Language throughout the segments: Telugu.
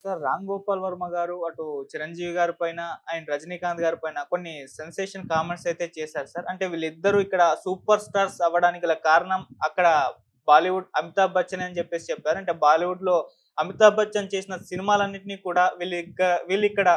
సార్ 'రామ్ గోపాల్ వర్మ' గారు అటు 'చిరంజీవి' గారి పైన అండ్ 'రజనీకాంత్' గారి పైన కొన్ని సెన్సేషన్ కామెంట్స్ అయితే చేశారు సార్. అంటే వీళ్ళిద్దరూ ఇక్కడ సూపర్ స్టార్స్ అవ్వడానికి గల కారణం అక్కడ బాలీవుడ్ 'అమితాబ్ బచ్చన్' అని చెప్పేసి చెప్పారు. అంటే బాలీవుడ్‌లో 'అమితాబ్ బచ్చన్' చేసిన సినిమాలన్నిటిని కూడా వీళ్ళిక్కడ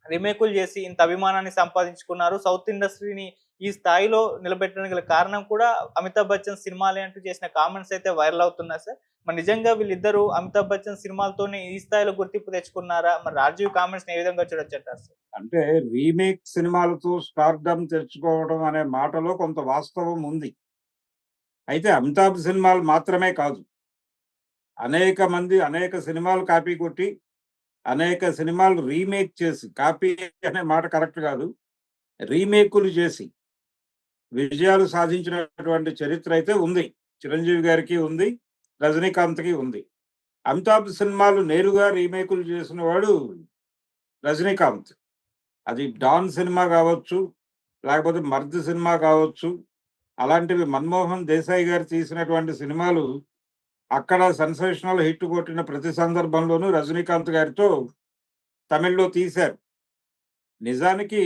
రీమేకులు చేసి ఇంత అభిమానాన్ని సంపాదించుకున్నారు. సౌత్ ఇండస్ట్రీని ఈ స్థాయిలో నిలబెట్టడానికి గల కారణం కూడా 'అమితాబ్ బచ్చన్' సినిమాలే అంటూ చేసిన కామెంట్స్ అయితే వైరల్ అవుతున్నాయి సార్. మరి నిజంగా వీళ్ళిద్దరూ 'అమితాబ్ బచ్చన్' సినిమాలతోనే ఈ స్థాయిలో గుర్తింపు తెచ్చుకున్నారా? మరి 'రాజీవ్' కామెంట్స్‌ని ఏ విధంగా చూడొచ్చంటారు సార్? అంటే రీమేక్ సినిమాలతో స్టార్‌డమ్ తెచ్చుకోవడం అనే మాటలో కొంత వాస్తవం ఉంది. అయితే అమితాబ్ సినిమాలు మాత్రమే కాదు. అనేక మంది అనేక సినిమాలు కాపీ కొట్టి, అనేక సినిమాలు రీమేక్ చేసి, కాపీ అనే మాట కరెక్ట్ కాదు. రీమేకులు చేసి విజయాలు సాధించినటువంటి చరిత్ర అయితే ఉంది. చిరంజీవి గారికి ఉంది. రజనీకాంత్‌కి ఉంది. అమితాబ్ సినిమాలు నేరుగా రీమేకులు చేసినవాడు రజనీకాంత్. అది 'డాన్' సినిమా కావచ్చు, లేకపోతే 'మర్ద్' సినిమా కావచ్చు. అలాంటివి 'మన్మోహన్ దేశాయ్' గారు తీసినటువంటి సినిమాలు అక్కడ సెన్సేషనల్ హిట్ కొట్టిన ప్రతి సందర్భంలోనూ రజనీకాంత్ గారితో తమిళ్‌లో తీశారు. నిజానికి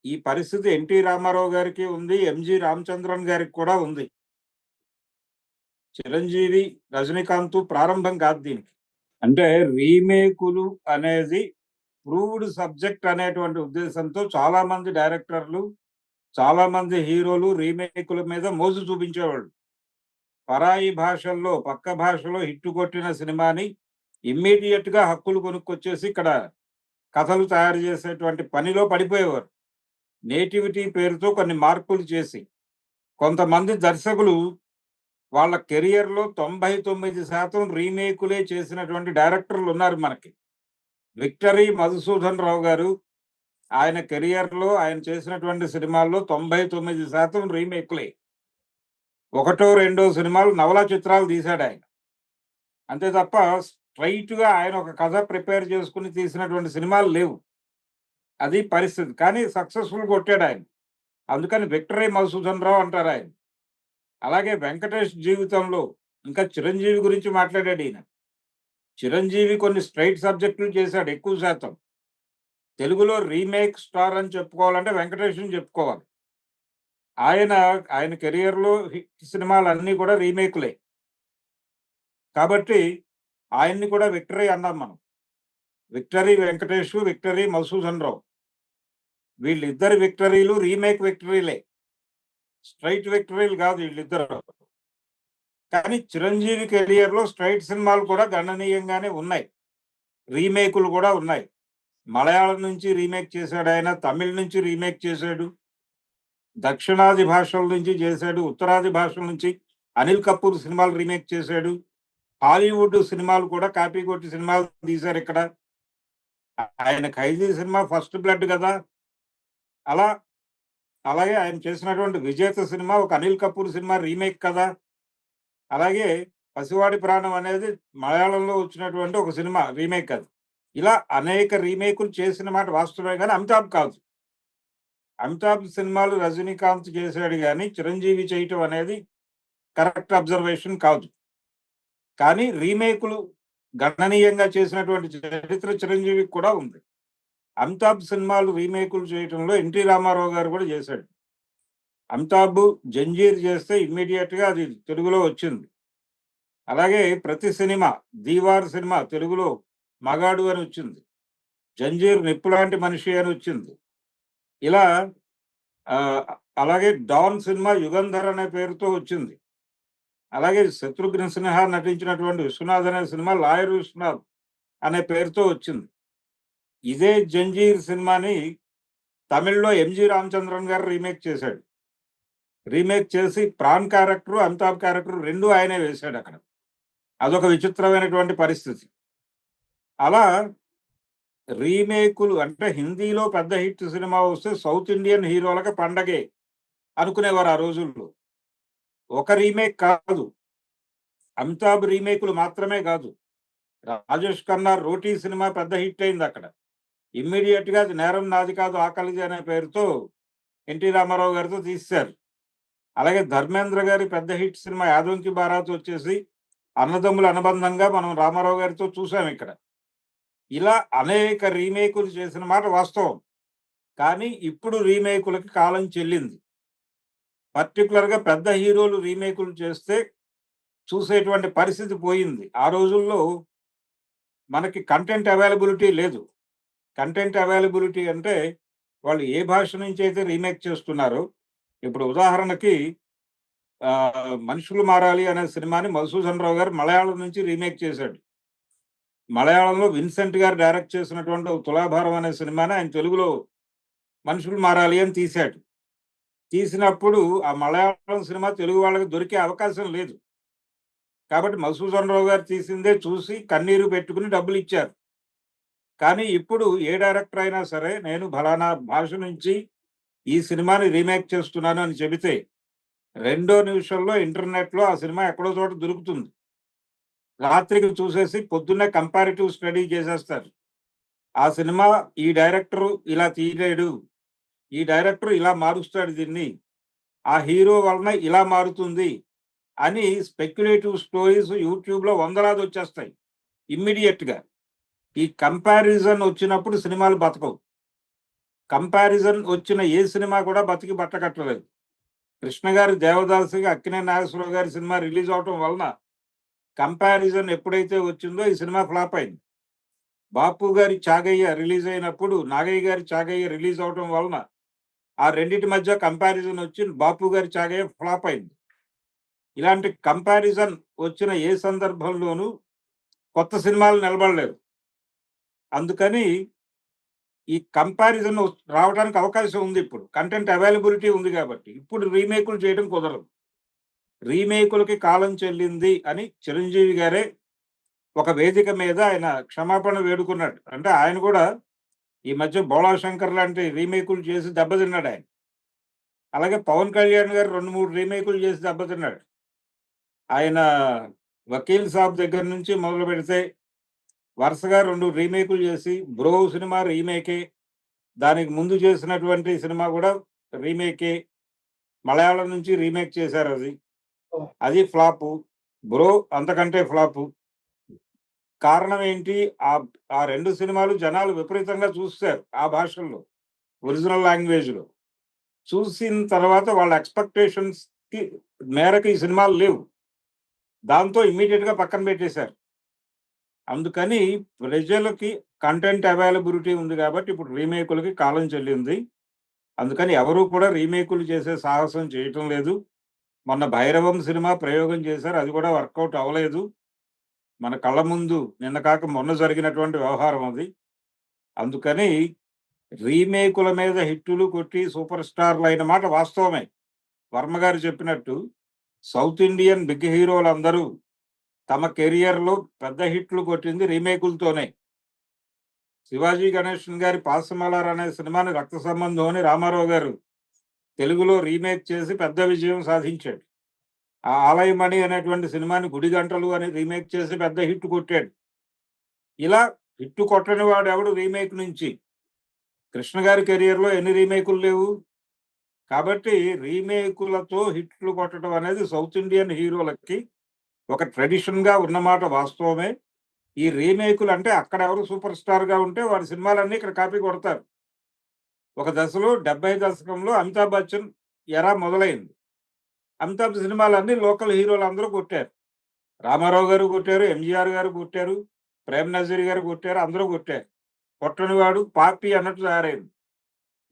ఈ పరిస్థితి 'ఎన్టీ రామారావు' గారికి ఉంది. 'ఎంజీ రామచంద్రన్' గారికి కూడా ఉంది. చిరంజీవి, రజనీకాంత్ ప్రారంభం కాదు దీనికి. అంటే రీమేకులు అనేది ప్రూవ్డ్ సబ్జెక్ట్ అనేటువంటి ఉద్దేశంతో చాలామంది డైరెక్టర్లు, చాలామంది హీరోలు రీమేకుల మీద మోజు చూపించేవాళ్ళు. పరాయి భాషల్లో, పక్క భాషలో హిట్ కొట్టిన సినిమాని ఇమ్మీడియేట్‌గా హక్కులు కొనుక్కొచ్చేసి ఇక్కడ కథలు తయారు చేసేటువంటి పనిలో పడిపోయేవారు. నేటివిటీ పేరుతో కొన్ని మార్పులు చేసి, కొంతమంది దర్శకులు వాళ్ళ కెరియర్‌లో 99% రీమేకులే చేసినటువంటి డైరెక్టర్లున్నారు మనకి. 'విక్టరీ మధుసూదన్ రావు' గారు ఆయన కెరియర్‌లో ఆయన చేసినటువంటి సినిమాల్లో 99% రీమేకులే. ఒకటో, రెండో సినిమాలు నవలా చిత్రాలు తీశాడాయన. అంతే తప్ప స్ట్రెయిట్‌గా ఆయన ఒక కథ ప్రిపేర్ చేసుకొని తీసినటువంటి సినిమాలు లేవు. అది పరిస్థితి. కానీ సక్సెస్‌ఫుల్ కొట్టాడాయన. అందుకని 'విక్టరీ మధుసూదన్ రావు' అంటారాయన. అలాగే 'వెంకటేష్' జీవితంలో ఇంకా 'చిరంజీవి' గురించి మాట్లాడాడీయన. చిరంజీవి కొన్ని స్ట్రెయిట్ సబ్జెక్టులు చేశాడు ఎక్కువ శాతం. తెలుగులో రీమేక్ స్టార్ అని చెప్పుకోవాలంటే 'వెంకటేష్‌ని' చెప్పుకోవాలి. ఆయన, ఆయన కెరియర్‌లో హిట్ సినిమాలన్నీ కూడా రీమేక్‌లే. కాబట్టి ఆయన్ని కూడా విక్టరీ అన్నాం మనం. 'విక్టరీ వెంకటేష్', 'విక్టరీ మధుసూదన్ రావు' వీళ్ళిద్దరి విక్టరీలు రీమేక్ విక్టరీలే. స్ట్రెయిట్ విక్టరీలు కాదు వీళ్ళిద్దరు. కానీ చిరంజీవి కెరియర్‌లో స్ట్రెయిట్ సినిమాలు కూడా గణనీయంగానే ఉన్నాయి. రీమేకులు కూడా ఉన్నాయి. మలయాళం నుంచి రీమేక్ చేశాడాయన, తమిళ్ నుంచి రీమేక్ చేశాడు. దక్షిణాది భాషల నుంచి చేశాడు. ఉత్తరాది భాషల నుంచి అనిల్ కపూర్ సినిమాలు రీమేక్ చేశాడు. హాలీవుడ్ సినిమాలు కూడా కాపీ కొట్టి సినిమాలు తీశారిక్కడ. ఆయన 'ఖైదీ' సినిమా ఫస్ట్ బ్లడ్ గదా! అలా అలాగే ఆయన చేసినటువంటి 'విజేత' సినిమా ఒక అనిల్ కపూర్ సినిమా రీమేక్ కదా! అలాగే 'పసివాడి ప్రాణం' అనేది మలయాళంలో వచ్చినటువంటి ఒక సినిమా రీమేక్ అది. ఇలా అనేక రీమేకులు చేసిన మాట వాస్తవమే గానీ అమితాబ్ కాదు. అమితాబ్ సినిమాలు రజనీకాంత్ చేశాడు గానీ, చిరంజీవి చేయటం అనేది కరెక్ట్ అబ్జర్వేషన్ కాదు. కానీ రీమేకులు గణనీయంగా చేసినటువంటి చరిత్ర చిరంజీవికి కూడా ఉంది. అమితాబ్ సినిమాలు రీమేకులు చేయటంలో 'ఎన్టీ రామారావు' గారు కూడా చేశాడు. అమితాబ్ 'జంజీర్' చేస్తే ఇమ్మీడియేట్‌గా అది తెలుగులో వచ్చింది. అలాగే ప్రతి సినిమా 'దీవార్' సినిమా తెలుగులో 'మగాడు' అని వచ్చింది. 'జంజీర్' 'నిప్పులాంటి మనిషి' అని వచ్చింది. ఇలా ఆహ్, అలాగే 'డాన్' సినిమా 'యుగంధర్' అనే పేరుతో వచ్చింది. అలాగే 'శత్రుఘ్న సిన్హా' నటించినటువంటి 'విశ్వనాథ్' అనే సినిమా 'లాయర్ విశ్వనాథ్' అనే పేరుతో వచ్చింది. ఇదే 'జంజీర్' సినిమాని తమిళ్‌లో 'ఎంజీ రామచంద్రన్' గారు రీమేక్ చేశాడు. రీమేక్ చేసి 'ప్రాణ్' క్యారెక్టర్, అమితాబ్ క్యారెక్టర్ 2 ఆయనే వేశాడక్కడ. అదొక విచిత్రమైనటువంటి పరిస్థితి. అలా రీమేకులు అంటే హిందీలో పెద్ద హిట్ సినిమా వస్తే సౌత్ ఇండియన్ హీరోలకి పండగే అనుకునేవారు ఆ రోజుల్లో. ఒక రీమేక్ కాదు. అమితాబ్ రీమేకులు మాత్రమే కాదు. రాజేష్ ఖన్నా 'రోటీ' సినిమా పెద్ద హిట్ అయిందక్కడ. ఇమ్మీడియేట్‌గా అది 'నేరం నాది కాదు ఆకలిది' అనే పేరుతో ఎన్టీ రామారావు గారితో తీసేశారు. అలాగే ధర్మేంద్ర గారి పెద్ద హిట్ సినిమా 'యాదోంకి బారాత్' వచ్చేసి అన్నదమ్ముల అనుబంధంగా మనం రామారావు గారితో చూసాం ఇక్కడ. ఇలా అనేక రీమేకులు చేసిన మాట వాస్తవం. కానీ ఇప్పుడు రీమేకులకి కాలం చెల్లింది. పర్టిక్యులర్‌గా పెద్ద హీరోలు రీమేకులు చేస్తే చూసేటువంటి పరిస్థితి పోయింది. ఆ రోజుల్లో మనకి కంటెంట్ అవైలబిలిటీ లేదు. కంటెంట్ అవైలబిలిటీ అంటే వాళ్ళు ఏ భాష నుంచి అయితే రీమేక్ చేస్తున్నారో, ఇప్పుడు ఉదాహరణకి 'మనుషులు మారాలి' అనే సినిమాని 'మధుసూదన్ రావు' గారు మలయాళం నుంచి రీమేక్ చేశాడు. మలయాళంలో విన్సెంట్ గారు డైరెక్ట్ చేసినటువంటి 'తులాభారం' అనే సినిమాని ఆయన తెలుగులో 'మనుషులు మారాలి' అని తీశాడు. తీసినప్పుడు ఆ మలయాళం సినిమా తెలుగు వాళ్ళకి దొరికే అవకాశం లేదు. కాబట్టి 'మధుసూదన్ రావు' గారు తీసిందే చూసి కన్నీరు పెట్టుకుని డబ్బులిచ్చారు. కానీ ఇప్పుడు ఏ డైరెక్టర్ అయినా సరే నేను ఫలానా భాష నుంచి ఈ సినిమాని రీమేక్ చేస్తున్నాను అని చెబితే, రెండో నిమిషంలో ఇంటర్నెట్‌లో ఆ సినిమా ఎక్కడో చోట దొరుకుతుంది. రాత్రికి చూసేసి పొద్దున్నే కంపారిటివ్ స్టడీ చేసేస్తారు. ఆ సినిమా ఈ డైరెక్టరు ఇలా తీయలేడు. ఈ డైరెక్టర్ ఇలా మారుస్తాడు దీన్ని. ఆ హీరో వలన ఇలా మారుతుంది అని స్పెక్యులేటివ్ స్టోరీస్ యూట్యూబ్‌లో వందలాదొచ్చేస్తాయి ఇమ్మీడియేట్‌గా. ఈ కంపారిజన్ వచ్చినప్పుడు సినిమాలు బతకవు. కంపారిజన్ వచ్చిన ఏ సినిమా కూడా బతికి బట్టకట్టలేదు. కృష్ణ గారి 'దేవదాసు'కి అక్కినేని నాగేశ్వరరావు గారి సినిమా రిలీజ్ అవ్వటం వలన కంపారిజన్ ఎప్పుడైతే వచ్చిందో ఈ సినిమా ఫ్లాప్ అయింది. బాపు గారి 'చాగయ్య' రిలీజ్ అయినప్పుడు నాగయ్య గారి 'చాగయ్య' రిలీజ్ అవ్వటం వలన ఆ రెండిటి మధ్య కంపారిజన్ వచ్చి బాపు గారి 'చాగయ్య' ఫ్లాప్ అయింది. ఇలాంటి కంపారిజన్ వచ్చిన ఏ సందర్భంలోనూ కొత్త సినిమాలు నిలబడలేవు. అందుకని ఈ కంపారిజన్ రావడానికి అవకాశం ఉంది ఇప్పుడు. కంటెంట్ అవైలబిలిటీ ఉంది కాబట్టి. ఇప్పుడు రీమేకులు చేయడం కుదరదు. రీమేకులకి కాలం చెల్లింది అని చిరంజీవి గారే ఒక వేదిక మీద ఆయన క్షమాపణ వేడుకున్నాడు. అంటే ఆయన కూడా ఈ మధ్య 'బోళా శంకర్' లాంటి రీమేకులు చేసి దెబ్బతిన్నాడు ఆయన. అలాగే పవన్ కళ్యాణ్ గారు 2, 3 రీమేకులు చేసి దెబ్బతిన్నాడు. ఆయన 'వకీల్ సాబ్' దగ్గర నుంచి మొదలుపెడితే వరుసగా 2 రీమేకులు చేసి 'బ్రో' సినిమా రీమేకే. దానికి ముందు చేసినటువంటి సినిమా కూడా రీమేకే. మలయాళం నుంచి రీమేక్ చేశారది. అది ఫ్లాపు. 'బ్రో' అంతకంటే ఫ్లాపు. కారణం ఏంటి? ఆ 2 సినిమాలు జనాలు విపరీతంగా చూసేశారు ఆ భాషల్లో. ఒరిజినల్ లాంగ్వేజ్‌లో. చూసిన తర్వాత వాళ్ళ ఎక్స్‌పెక్టేషన్స్‌కి మేరకు ఈ సినిమాలు లేవు. దాంతో ఇమ్మీడియేట్‌గా పక్కన పెట్టేశారు. అందుకని ప్రజలకి కంటెంట్ అవైలబిలిటీ ఉంది కాబట్టి ఇప్పుడు రీమేకులకి కాలం చెల్లింది. అందుకని ఎవరు కూడా రీమేకులు చేసే సాహసం చేయటం లేదు. మొన్న 'భైరవం' సినిమా ప్రయోగం చేశారు. అది కూడా వర్కౌట్ అవ్వలేదు. మన కళ్ళ ముందు నిన్న కాక మొన్న జరిగినటువంటి వ్యవహారం అది. అందుకని రీమేకుల మీద హిట్టులు కొట్టి సూపర్ స్టార్‌లయిన మాట వాస్తవమే. వర్మ గారు చెప్పినట్టు సౌత్ ఇండియన్ బిగ్ హీరోలందరూ తమ కెరియర్‌లో పెద్ద హిట్లు కొట్టింది రీమేకులతోనే. 'శివాజీ గణేషన్' గారి 'పాసమలార్' అనే సినిమాని 'రక్త సంబంధం' అని రామారావు గారు తెలుగులో రీమేక్ చేసి పెద్ద విజయం సాధించాడు. ఆ 'ఆలయమణి' అనేటువంటి సినిమాని 'గుడిగంటలు' అని రీమేక్ చేసి పెద్ద హిట్ కొట్టాడు. ఇలా హిట్ కొట్టని వాడెవడు రీమేక్ నుంచి. కృష్ణ గారి కెరియర్‌లో ఎన్ని రీమేకులు లేవు. కాబట్టి రీమేకులతో హిట్లు కొట్టడం అనేది సౌత్ ఇండియన్ హీరోలకి ఒక ట్రెడిషన్‌గా ఉన్నమాట వాస్తవమే. ఈ రీమేకులు అంటే అక్కడెవరు సూపర్ స్టార్‌గా ఉంటే వాడి సినిమాలన్నీ ఇక్కడ కాపీ కొడతారు. ఒక దశలో 70 దశకంలో అమితాబ్ బచ్చన్ ఎరా మొదలైంది. అమితాబ్ సినిమాలన్నీ లోకల్ హీరోలందరూ కొట్టారు. రామారావు గారు కొట్టారు, ఎంజీఆర్ గారు కొట్టారు, ప్రేమ్ నజీర్ గారు కొట్టారు, అందరూ కొట్టారు. కొట్టని వాడు పాపి అన్నట్టు తయారైంది.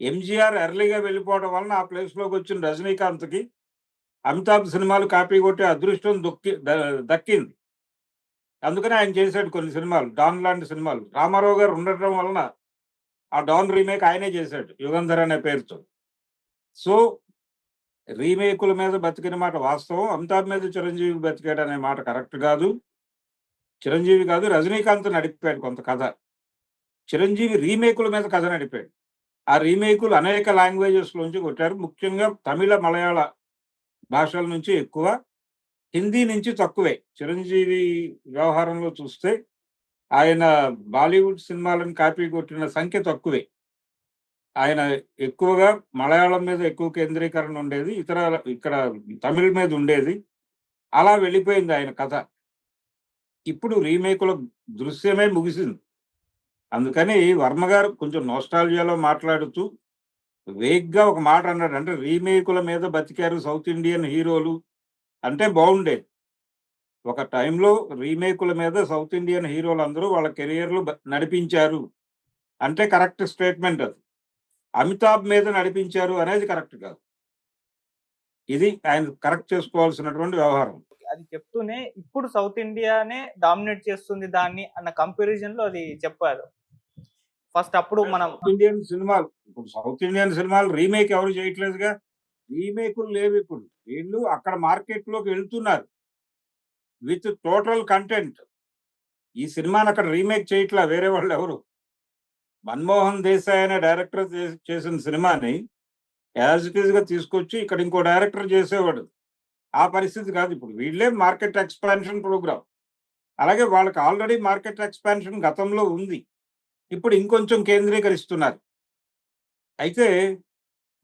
ఎంజీఆర్ ఎర్లీగా వెళ్ళిపోవడం వలన ఆ ప్లేస్‌లోకొచ్చిన రజనీకాంత్‌కి అమితాబ్ సినిమాలు కాపీ కొట్టే అదృష్టం దక్కింది. అందుకని ఆయన చేశాడు కొన్ని సినిమాలు. 'డాన్' లాంటి సినిమాలు. రామారావు గారు ఉండటం వలన ఆ 'డాన్' రీమేక్ ఆయనే చేశాడు 'యుగంధర్' అనే పేరుతో. సో, రీమేకుల మీద బతికిన మాట వాస్తవం. అమితాబ్ మీద చిరంజీవి బతికాడనే మాట కరెక్ట్ కాదు. చిరంజీవి కాదు, రజనీకాంత్ నడిపాడు కొంత కథ. చిరంజీవి రీమేకుల మీద కథ నడిపాడు. ఆ రీమేకులు అనేక లాంగ్వేజెస్‌లోంచి కొట్టారు. ముఖ్యంగా తమిళ, మలయాళ భాషల నుంచి ఎక్కువ. హిందీ నుంచి తక్కువే. చిరంజీవి వ్యవహారంలో చూస్తే ఆయన బాలీవుడ్ సినిమాలను కాపీ కొట్టిన సంఖ్య తక్కువే. ఆయన ఎక్కువగా మలయాళం మీద ఎక్కువ కేంద్రీకరణ ఉండేది. ఇక్కడ తమిళ్ మీద ఉండేది. అలా వెళ్ళిపోయింది ఆయన కథ. ఇప్పుడు రీమేకుల దృశ్యమే ముగిసింది. అందుకని వర్మ గారు కొంచెం నోస్టాల్జియాలో మాట్లాడుతూ వేగ్గా ఒక మాట అన్నాడు. అంటే రీమేకుల మీద బతికారు సౌత్ ఇండియన్ హీరోలు అంటే బాగుండేది. ఒక టైంలో రీమేకుల మీద సౌత్ ఇండియన్ హీరోలు అందరూ వాళ్ళ కెరియర్లు నడిపించారు అంటే కరెక్ట్ స్టేట్మెంట్ అది. అమితాబ్ మీద నడిపించారు అనేది కరెక్ట్ కాదు. ఇది ఆయన కరెక్ట్ చేసుకోవాల్సినటువంటి వ్యవహారం. అది చెప్తూనే ఇప్పుడు సౌత్ ఇండియానే డామినేట్ చేస్తుంది దాన్ని అన్న కంపారిజన్ లో అది చెప్పారు. ఫస్ట్ అప్పుడు మనం సౌత్ ఇండియన్ సినిమాలు రీమేక్ ఎవరు చేయట్లేదుగా. రీమేకులు లేవు ఇప్పుడు. వీళ్ళు అక్కడ మార్కెట్ లోకి వెళ్తున్నారు విత్ టోటల్ కంటెంట్. ఈ సినిమాని అక్కడ రీమేక్ చేయట్లా వేరే వాళ్ళు ఎవరు. మన్మోహన్ దేశాయ్ అనే డైరెక్టర్ చేసిన సినిమాని యాజ్ ఇట్ ఈస్ గా తీసుకొచ్చి ఇక్కడ ఇంకో డైరెక్టర్ చేసేవాడు. ఆ పరిస్థితి కాదు ఇప్పుడు. వీళ్ళే మార్కెట్ ఎక్స్పాన్షన్ ప్రోగ్రామ్. అలాగే వాళ్ళకి ఆల్రెడీ మార్కెట్ ఎక్స్పాన్షన్ గతంలో ఉంది. ఇప్పుడు ఇంకొంచెం కేంద్రీకరిస్తున్నారు. అయితే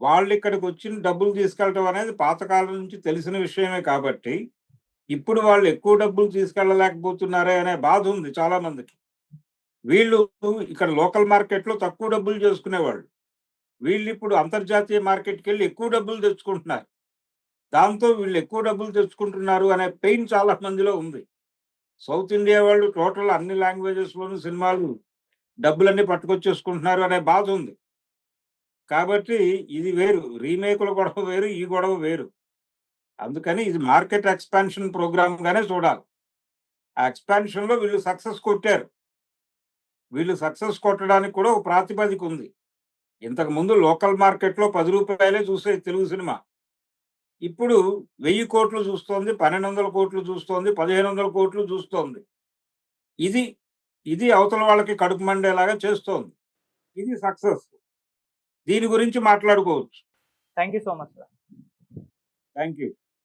వాళ్ళు ఇక్కడికి వచ్చిన డబ్బులు తీసుకెళ్ళటం అనేది పాతకాలం నుంచి తెలిసిన విషయమే కాబట్టి ఇప్పుడు వాళ్ళు ఎక్కువ డబ్బులు తీసుకెళ్ళలేకపోతున్నారే అనే బాధ ఉంది చాలా మందికి. వీళ్ళు ఇక్కడ లోకల్ మార్కెట్లో తక్కువ డబ్బులు చేసుకునేవాళ్ళు. వీళ్ళు ఇప్పుడు అంతర్జాతీయ మార్కెట్కి వెళ్ళి ఎక్కువ డబ్బులు తెచ్చుకుంటున్నారు. దాంతో వీళ్ళు ఎక్కువ డబ్బులు తెచ్చుకుంటున్నారు అనే పెయిన్ చాలా మందిలో ఉంది. సౌత్ ఇండియా వాళ్ళు టోటల్ అన్ని లాంగ్వేజెస్లోనూ సినిమాలు డబ్బులన్నీ పట్టుకొచ్చేసుకుంటున్నారు అనే బాధ ఉంది. కాబట్టి ఇది వేరు. రీమేకుల గొడవ వేరు, ఈ గొడవ వేరు. అందుకని ఇది మార్కెట్ ఎక్స్పాన్షన్ ప్రోగ్రామ్ గానే చూడాలి. ఆ ఎక్స్పాన్షన్ లో వీళ్ళు సక్సెస్ కొట్టారు. వీళ్ళు సక్సెస్ కొట్టడానికి కూడా ఒక ప్రాతిపదిక ఉంది. ఇంతకు ముందు లోకల్ మార్కెట్ లో 10 రూపాయలే చూసే తెలుగు సినిమా ఇప్పుడు 1000 కోట్లు చూస్తోంది, 1200 కోట్లు చూస్తోంది, 1500 కోట్లు చూస్తోంది. ఇది అవతల వాళ్ళకి కడుపు మండేలాగా చేస్తోంది. ఇది సక్సెస్. దీని గురించి మాట్లాడుకోవచ్చు. Thank you so much sir. Thank you.